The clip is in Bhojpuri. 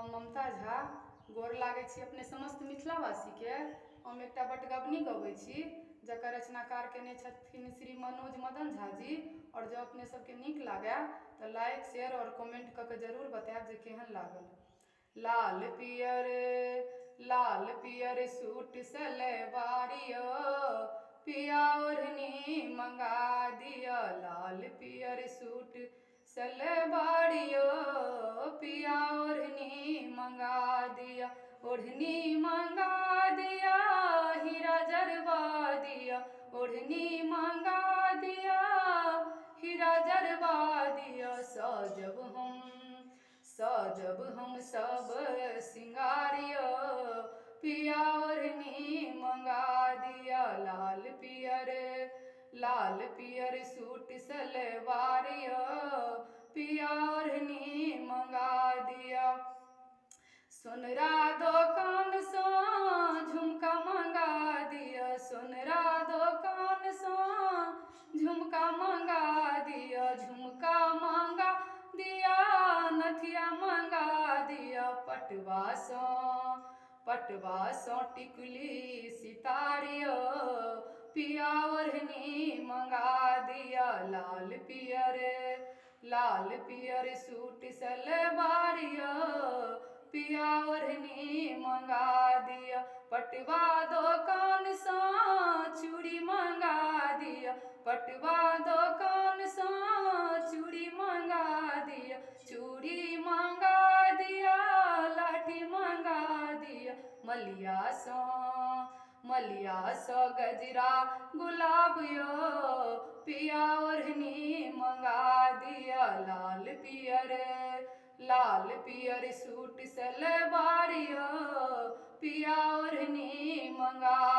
हम ममता झा गोर लागै छी अपने समस्त मिथिलावासी के। हम एकटा बटगबनी गबै छी जकर रचनाकार केने छथिन श्री मनोज मदन झा जी। और जब अपने सबके नीक लागे तो लाइक शेयर और कमेंट क के जरूर बताएब जे केहन लागल। लाल पियर सूट सलवारियो पिया ओढ़नी मंगा दिया। लाल पियर सूट सलवारियो पिया ओढ़नी मंगा दिया। ओढ़नी मंगा दिया हीरा जरवा दिया। ओढ़नी मंगा दिया हीरा जरवा दिया। सजब हम सब सिंगारियो पिया ओढ़नी मंगा दिया। लाल पियर सूट सलवारियो पिया ओढ़नी मंगा दिया। सोनरा दुकान से झुमका मंगा दिया। सोनरा दुकान से झुमका मंगा दिया। झुमका मंगा दिया नथिया मंगा दिया। पटवा सो टिकुली सितारियो पिया ओढ़नी मंगा दिया। लाल पियर सूट सलवारियो पिया ओढ़नी मंगा दिया। पटवा दुकान से चूड़ी मंगा दिया। पटवा दुकान से चूड़ी मंगा दिया। चूड़ी मंगा दिया लाठी मंगा दिया। मलिया सो गजरा गुलाबियो पिया ओढ़नी मंगा दिया। लाल पियर सूट सलवारियो पिया ओढ़नी मंगा